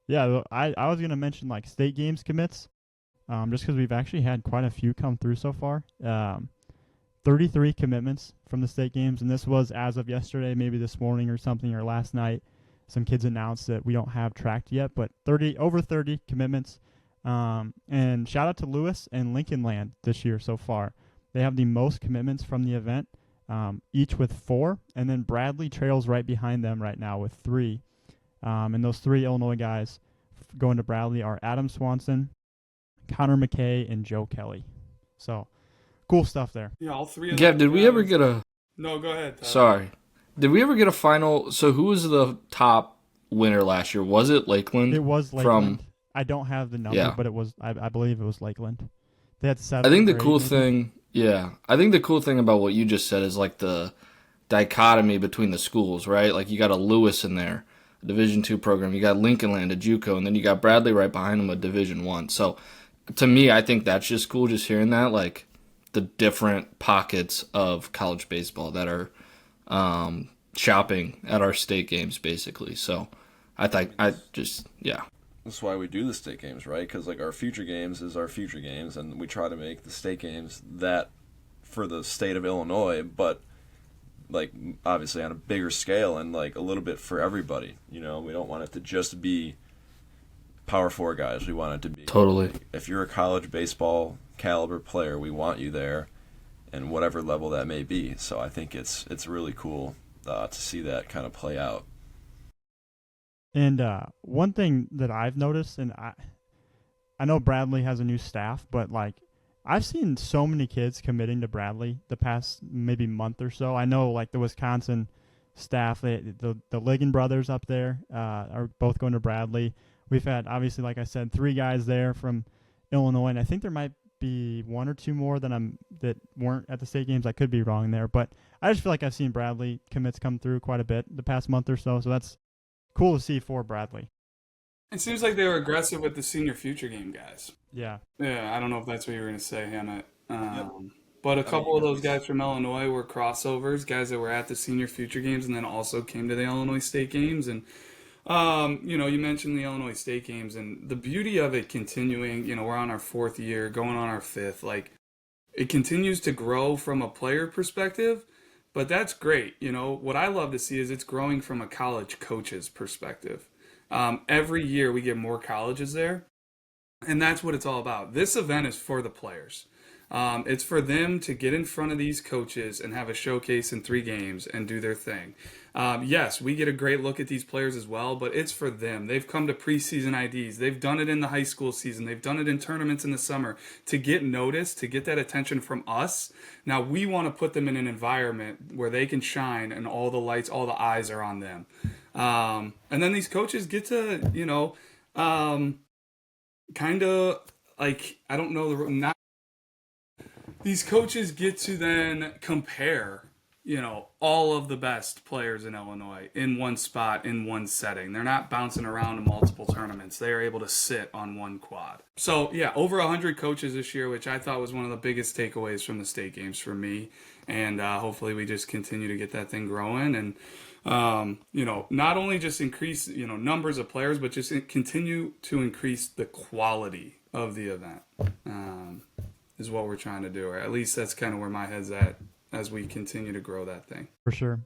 Yeah, I was gonna mention like state games commits, just because we've actually had quite a few come through so far. 33 commitments from the state games, and this was as of yesterday, maybe this morning or something, or last night. Some kids announced that we don't have tracked yet, but 30 commitments. And shout out to Lewis and Lincoln Land this year so far. They have the most commitments from the event, each with 4, and then Bradley trails right behind them right now with 3. And those 3 Illinois guys going to Bradley are Adam Swanson, Connor McKay, and Joe Kelly. So cool stuff there. Yeah, all three of Gav, those did we ever guys. get a No, go ahead, Tyler. sorry? Did we ever get a final? So who was the top winner last year? Was it It Lakeland was from? Lakeland. I don't have the number, Yeah, but it was. I believe it was Lakeland. They had I think 7 the or 8, cool maybe. thing, yeah, I think the cool thing about what you just said is like the dichotomy between the schools, right? Like you got a Lewis in there, a Division II program. You got Lincoln Land, a JUCO, and then you got Bradley right behind him, a Division I. So to me, I think that's just cool. Just hearing that, like the different pockets of college baseball that are shopping at our state games, basically. So I think I just yeah, That's why we do the state games, right? Because like our future games is our future games, and we try to make the state games that for the state of Illinois, but like obviously on a bigger scale and like a little bit for everybody. You know, we don't want it to just be Power Four guys. We want it to be totally. if you're a college baseball caliber player, we want you there, and whatever level that may be. So I think it's really cool to see that kind of play out. And one thing that I've noticed, and I know Bradley has a new staff, but like I've seen so many kids committing to Bradley the past maybe month or so. I know like the Wisconsin staff, the Ligon brothers up there are both going to Bradley. We've had obviously, like I said, 3 guys there from Illinois, and I think there might be 1 or 2 more that weren't at the state games. I could be wrong there, but I just feel like I've seen Bradley commits come through quite a bit the past month or so. So that's cool to see for Bradley. It seems like they were aggressive with the senior future game guys. Yeah, Yeah, I don't know if that's what you were going to say, Hammett. Yep. But a I mean, couple of those guys from Illinois were crossovers, guys that were at the senior future games and then also came to the Illinois State games. And, you mentioned the Illinois State games and the beauty of it continuing, we're on our 4th year, going on our 5th. Like, it continues to grow from a player perspective, but that's great. What I love to see is it's growing from a college coach's perspective. Every year we get more colleges there, and that's what it's all about. This event is for the players. It's for them to get in front of these coaches and have a showcase in 3 games and do their thing. Yes, we get a great look at these players as well, but it's for them. They've come to preseason IDs. They've done it in the high school season. They've done it in tournaments in the summer to get noticed, to get that attention from us. Now we want to put them in an environment where they can shine and all the lights, all the eyes are on them. And then these coaches get to, kind of like, I don't know, not these coaches get to then compare, all of the best players in Illinois in one spot, in one setting. They're not bouncing around in multiple tournaments. They are able to sit on one quad. So, yeah, over 100 coaches this year, which I thought was one of the biggest takeaways from the state games for me. And hopefully we just continue to get that thing growing and, not only just increase, numbers of players, but just continue to increase the quality of the event. Is what we're trying to do, or at least that's kind of where my head's at as we continue to grow that thing. for sure.